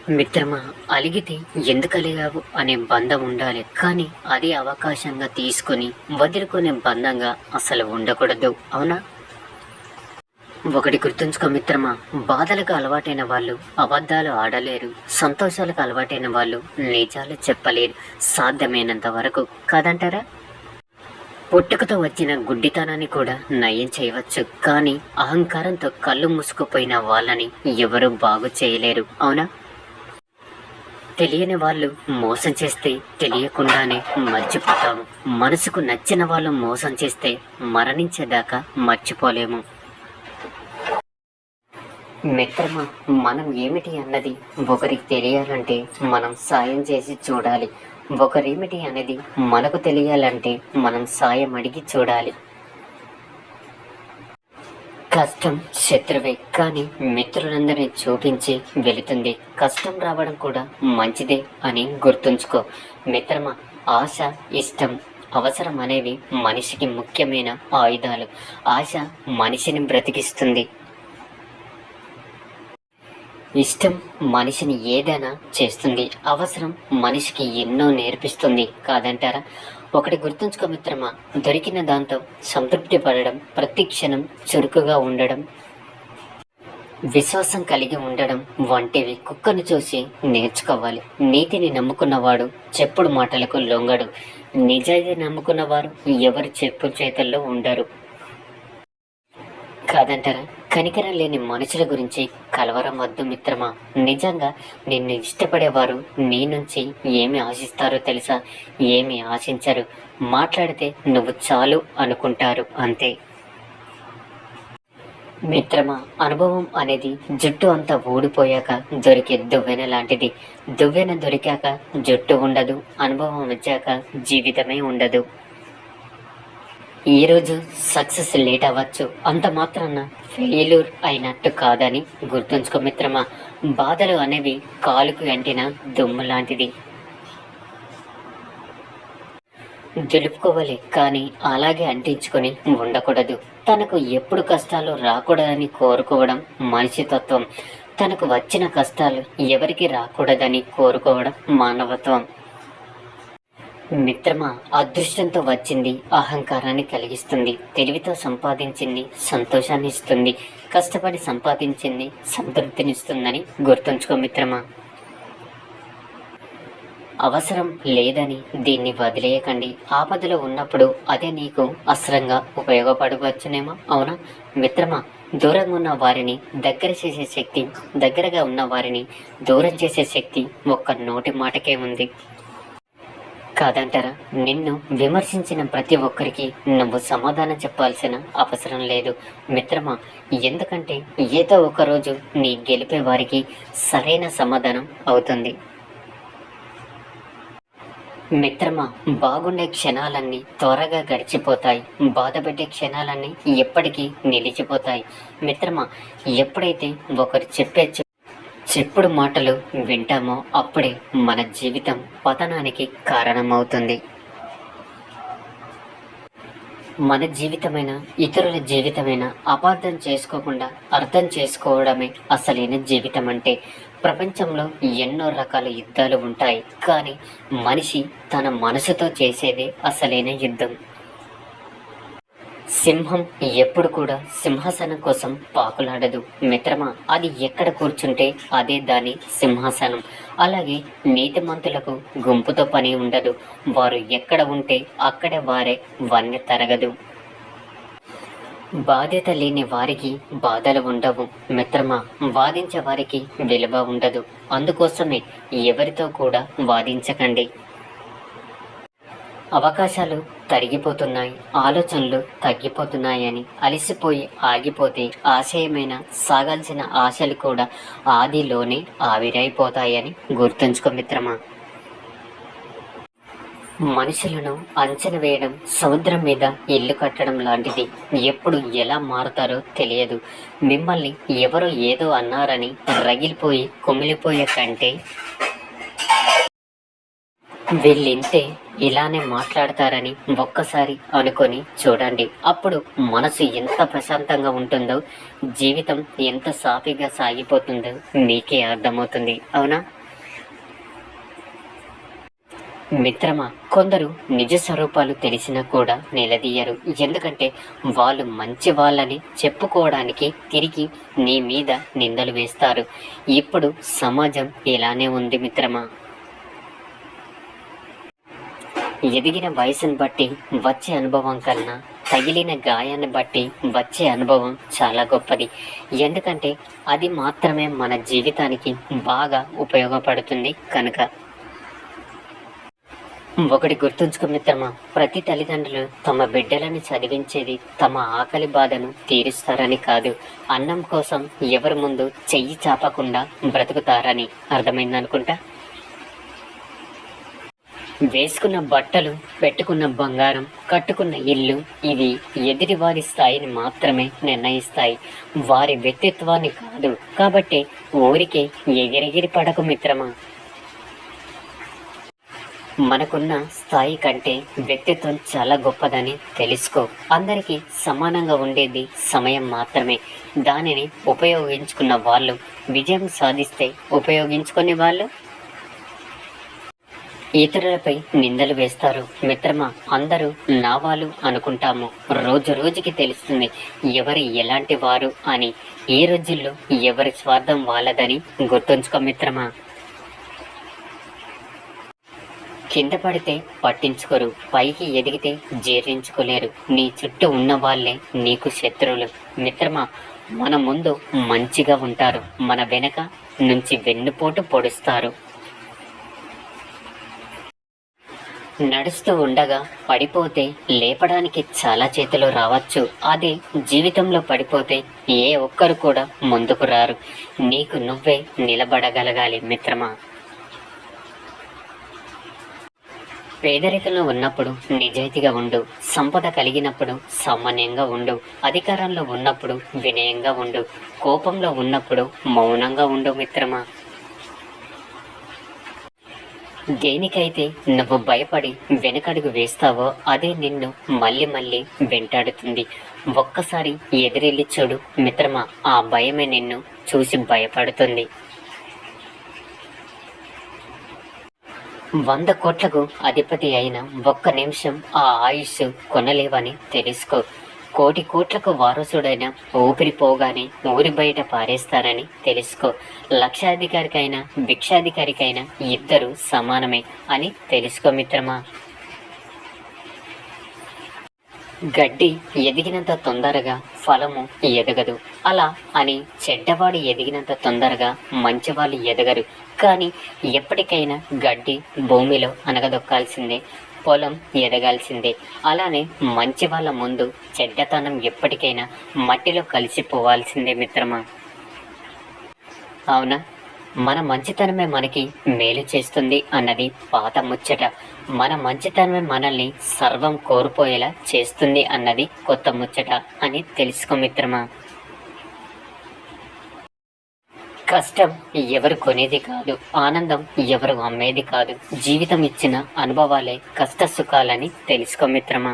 మిత్రమా, అలిగితే ఎందుకు అలిగావు అనే బంధం ఉండాలి, కానీ అది అవకాశంగా తీసుకుని వదులుకునే బంధంగా అసలు ఉండకూడదు, అవునా? ఒకటి గుర్తుంచుకో మిత్రమా, బాధలకు అలవాటైన వాళ్ళు అబద్ధాలు ఆడలేరు, సంతోషాలకు అలవాటైన వాళ్ళు నిజాలు చెప్పలేరు, సాధ్యమైనంత వరకు, కాదంటారా? పుట్టుకతో వచ్చిన గుడ్డితనాన్ని కూడా నయం చేయవచ్చు, కానీ అహంకారంతో కళ్ళు మూసుకుపోయిన వాళ్ళని ఎవరూ బాగు చేయలేరు, అవునా? తెలియని వాళ్ళు మోసం చేస్తే తెలియకుండానే మర్చిపోతాము. మనసుకు నచ్చిన వాళ్ళు మోసం చేస్తే మరణించేదాకా మర్చిపోలేము. మిత్రమా, మనం ఏమిటి అన్నది ఒకరికి తెలియాలంటే మనం సాయం చేసి చూడాలి. ఒకరేమిటి అనేది మనకు తెలియాలంటే మనం సాయం అడిగి చూడాలి. కష్టం శత్రువే, కానీ మిత్రులందరినీ చూపించి వెళుతుంది. కష్టం రావడం కూడా మంచిదే అని గుర్తుంచుకో మిత్రమా. ఆశ, ఇష్టం, అవసరం అనేవి మనిషికి ముఖ్యమైన ఆయుధాలు. ఆశ మనిషిని బ్రతికిస్తుంది. ఇష్టం మనిషిని ఏదైనా చేస్తుంది. అవసరం మనిషికి ఎన్నో నేర్పిస్తుంది, కాదంటారా? ఒకటి గుర్తుంచుకో మిత్రమా, దొరికిన దాంతో సంతృప్తి పడడం, ప్రతి క్షణం చురుకుగా ఉండడం, విశ్వాసం కలిగి ఉండడం వంటివి కుక్కను చూసి నేర్చుకోవాలి. నీతిని నమ్ముకున్నవాడు చెప్పుడు మాటలకు లొంగడు. నిజాయితీ నమ్ముకున్నవారు ఎవరి చెప్పు చేతల్లో ఉండరు, కాదంటారా? కనికరం లేని మనుషుల గురించి కలవరం వద్దు మిత్రమా. నిజంగా నిన్ను ఇష్టపడేవారు నీ నుంచి ఏమి ఆశిస్తారో తెలుసా? ఏమి ఆశించరు. మాట్లాడితే నువ్వు చాలు అనుకుంటారు, అంతే. మిత్రమా, అనుభవం అనేది జుట్టు అంతా ఊడిపోయాక దొరికే దువ్వెన లాంటిది. దువ్వెన దొరికాక జుట్టు ఉండదు, అనుభవం వచ్చాక జీవితమే ఉండదు. ఈరోజు సక్సెస్ లేట్ అవ్వచ్చు, అంత మాత్రాన ఫెయిల్యూర్ అయినట్టు కాదని గుర్తుంచుకో మిత్రమా. బాధలు అనేవి కాలుకు అంటిన దుమ్ము లాంటిది, దులుపుకోవాలి, కానీ అలాగే అంటించుకొని ఉండకూడదు. తనకు ఎప్పుడు కష్టాలు రాకూడదని కోరుకోవడం మనిషి తత్వం. తనకు వచ్చిన కష్టాలు ఎవరికి రాకూడదని కోరుకోవడం మానవత్వం. మిత్రమా, అదృష్టంతో వచ్చింది అహంకారాన్ని కలిగిస్తుంది, తెలివితో సంపాదించింది సంతోషాన్ని ఇస్తుంది, కష్టపడి సంపాదించింది సంతృప్తినిస్తుందని గుర్తుంచుకో మిత్రమా. అవసరం లేదని దీన్ని వదిలేయకండి. ఆపదలో ఉన్నప్పుడు అదే నీకు అస్త్రంగా ఉపయోగపడవచ్చునేమో, అవునా మిత్రమా? దూరంగా ఉన్న వారిని దగ్గర చేసే శక్తి, దగ్గరగా ఉన్న వారిని దూరం చేసే శక్తి ఒక్క నోటి మాటకే ఉంది, కాదంటారా? నిన్ను విమర్శించిన ప్రతి ఒక్కరికి నువ్వు సమాధానం చెప్పాల్సిన అవసరం లేదు మిత్రమా. ఎందుకంటే ఏదో ఒకరోజు నీ గెలిపే వారికి సరైన సమాధానం అవుతుంది. మిత్రమా, బాగుండే క్షణాలన్నీ త్వరగా గడిచిపోతాయి, బాధపెట్టే క్షణాలన్నీ ఎప్పటికీ నిలిచిపోతాయి. మిత్రమా, ఎప్పుడైతే ఒకరు చెప్పే చెప్పుడు మాటలు వింటామో అప్పుడే మన జీవితం పతనానికి కారణమవుతుంది. మన జీవితమైన ఇతరుల జీవితమైన అపార్థం చేసుకోకుండా అర్థం చేసుకోవడమే అసలైన జీవితం అంటే. ప్రపంచంలో ఎన్నో రకాల యుద్ధాలు ఉంటాయి, కానీ మనిషి తన మనసుతో చేసేదే అసలైన యుద్ధం. సింహం ఎప్పుడు కూడా సింహాసనం కోసం పాకులాడదు మిత్రమా. అది ఎక్కడ కూర్చుంటే అదే దాని సింహాసనం. అలాగే నీతిమంతులకు గుంపుతో పని ఉండదు. వారు ఎక్కడ ఉంటే అక్కడే వారే వన్నె తరగదు. బాధ్యత లేని వారికి బాధలు ఉండవు మిత్రమా. వాదించే వారికి విలువ ఉండదు. అందుకోసమే ఎవరితో కూడా వాదించకండి. అవకాశాలు తరిగిపోతున్నాయి, ఆలోచనలు తగ్గిపోతున్నాయని అలసిపోయి ఆగిపోతే ఆశయమైన సాగాల్సిన ఆశలు కూడా ఆదిలోనే ఆవిరైపోతాయని గుర్తుంచుకో మిత్రమా. మనుషులను అంచనా వేయడం సముద్రం మీద ఇల్లు కట్టడం లాంటిది. ఎప్పుడు ఎలా మారుతారో తెలియదు. మిమ్మల్ని ఎవరో ఏదో అన్నారని రగిలిపోయి కుమిలిపోయే కంటే వీళ్ళింతే ఇలానే మాట్లాడతారని ఒక్కసారి అనుకొని చూడండి. అప్పుడు మనసు ఎంత ప్రశాంతంగా ఉంటుందో, జీవితం ఎంత సాఫీగా సాగిపోతుందో మీకే అర్థమవుతుంది. అవునా మిత్రమా? కొందరు నిజ స్వరూపాలు తెలిసినా కూడా నిలదీయరు. ఎందుకంటే వాళ్ళు మంచి వాళ్ళని చెప్పుకోవడానికి తిరిగి నీ మీద నిందలు వేస్తారు. ఇప్పుడు సమాజం ఇలానే ఉంది మిత్రమా. ఎదిగిన వయసును బట్టి వచ్చే అనుభవం కన్నా తగిలిన గాయాన్ని బట్టి వచ్చే అనుభవం చాలా గొప్పది. ఎందుకంటే అది మాత్రమే మన జీవితానికి బాగా ఉపయోగపడుతుంది కనుక. ఒకటి గుర్తుంచుకో మిత్రమా, ప్రతి తల్లిదండ్రులు తమ బిడ్డలను చదివించేది తమ ఆకలి బాధను తీరుస్తారని కాదు, అన్నం కోసం ఎవరి ముందు చెయ్యి చాపకుండా బ్రతుకుతారని. అర్థమైందనుకుంటా. వేసుకున్న బట్టలు, పెట్టుకున్న బంగారం, కట్టుకున్న ఇల్లు ఇవి ఎదుటివారి స్థాయిని మాత్రమే నిర్ణయిస్తాయి, వారి వ్యక్తిత్వాన్ని కాదు. కాబట్టి ఊరికే ఎగిరెగిరి పడకు మిత్రమా. మనకున్న స్థాయి కంటే వ్యక్తిత్వం చాలా గొప్పదని తెలుసుకో. అందరికీ సమానంగా ఉండేది సమయం మాత్రమే. దానిని ఉపయోగించుకున్న వాళ్ళు విజయం సాధిస్తే, ఉపయోగించుకునే వాళ్ళు ఇతరులపై నిందలు వేస్తారు. మిత్రమా, అందరూ నా వాళ్ళు అనుకుంటాము. రోజు రోజుకి తెలుస్తుంది ఎవరు ఎలాంటి వారు అని. ఈ రోజుల్లో ఎవరి స్వార్థం వాళ్ళదని గుర్తుంచుకో మిత్రమా. కింద పడితే పట్టించుకోరు, పైకి ఎదిగితే జీర్ణించుకోలేరు. నీ చుట్టూ ఉన్న వాళ్ళే నీకు శత్రువులు. మిత్రమా, మన ముందు మంచిగా ఉంటారు, మన వెనక నుంచి వెన్నుపోటు పొడుస్తారు. నడుస్తూ ఉండగా పడిపోతే లేపడానికి చాలా చేతులు రావచ్చు. అదే జీవితంలో పడిపోతే ఏ ఒక్కరు కూడా ముందుకు రారు. నీకు నువ్వే నిలబడగలగాలి మిత్రమా. పేదరికంలో ఉన్నప్పుడు నిజాయితీగా ఉండు, సంపద కలిగినప్పుడు సామాన్యంగా ఉండు, అధికారంలో ఉన్నప్పుడు వినయంగా ఉండు, కోపంలో ఉన్నప్పుడు మౌనంగా ఉండు మిత్రమా. దేనికైతే నువ్వు భయపడి వెనకడుగు వేస్తావో అదే నిన్ను మళ్ళీ మళ్ళీ వెంటాడుతుంది. ఒక్కసారి ఎదురెళ్ళి చూడు మిత్రమా, ఆ భయమే నిన్ను చూసి భయపడుతుంది. 100 కోట్లకు అధిపతి అయిన ఒక్క నిమిషం ఆ ఆయుష్ కొనలేవని తెలుసుకో. 1,00,00,000 కోట్లకు వారసుడైన ఊపిరిపోగానే ఊరి బయట పారేస్తారని తెలుసుకో. లక్షాధికారికైనా భిక్షాధికారికైనా ఇద్దరు సమానమే అని తెలుసుకో మిత్రమా. గడ్డి ఎదిగినంత తొందరగా ఫలము ఎదగదు. అలా అని చెడ్డవాడు ఎదిగినంత తొందరగా మంచివాళ్ళు ఎదగరు. కానీ ఎప్పటికైనా గడ్డి భూమిలో అనగదొక్కాల్సిందే, పొలం ఎదగాల్సిందే. అలానే మంచి వాళ్ళ ముందు చెడ్డతనం ఎప్పటికైనా మట్టిలో కలిసిపోవాల్సిందే మిత్రమా. అవునా, మన మంచితనమే మనకి మేలు చేస్తుంది అన్నది పాత ముచ్చట. మన మంచితనమే మనల్ని సర్వం కోల్పోయేలా చేస్తుంది అన్నది కొత్త ముచ్చట అని తెలుసుకో మిత్రమా. కష్టం ఎవరు కొనేది కాదు, ఆనందం ఎవరు అమ్మేది కాదు. జీవితం ఇచ్చిన అనుభవాలే కష్ట సుఖాలని తెలుసుకో మిత్రమా.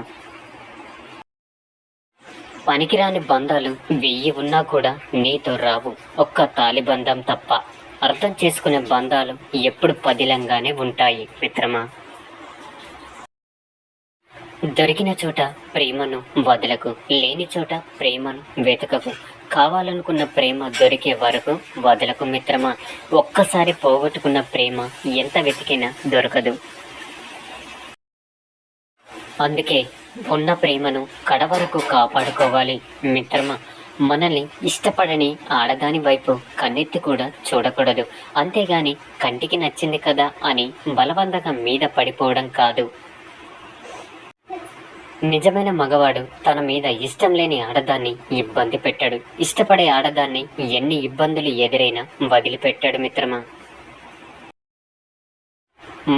పనికిరాని బంధాలు 1000 ఉన్నా కూడా నీతో రావు, ఒక్క తాలిబంధం తప్ప. అర్థం చేసుకునే బంధాలు ఎప్పుడు పదిలంగానే ఉంటాయి మిత్రమా. దొరికిన చోట ప్రేమను వదలకు, లేని చోట ప్రేమను వెతకకు. కావాలనుకున్న ప్రేమ దొరికే వరకు వదలకు మిత్రమా. ఒక్కసారి పోగొట్టుకున్న ప్రేమ ఎంత వెతికినా దొరకదు. అందుకే ఉన్న ప్రేమను కడవరకు కాపాడుకోవాలి మిత్రమా. మనల్ని ఇష్టపడని ఆడదాని వైపు కన్నెత్తి కూడా చూడకూడదు. అంతేగాని కంటికి నచ్చింది కదా అని బలవంతంగా మీద పడిపోవడం కాదు. నిజమైన మగవాడు తన మీద ఇష్టం లేని ఆడదాన్ని ఇబ్బంది పెట్టాడు. ఇష్టపడే ఆడదాన్ని ఎన్ని ఇబ్బందులు ఎదురైనా వదిలిపెట్టాడు మిత్రమా.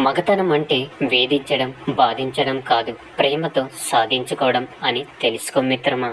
మగతనం అంటే వేధించడం, బాధించడం కాదు, ప్రేమతో సాధించుకోవడం అని తెలుసుకో మిత్రమా.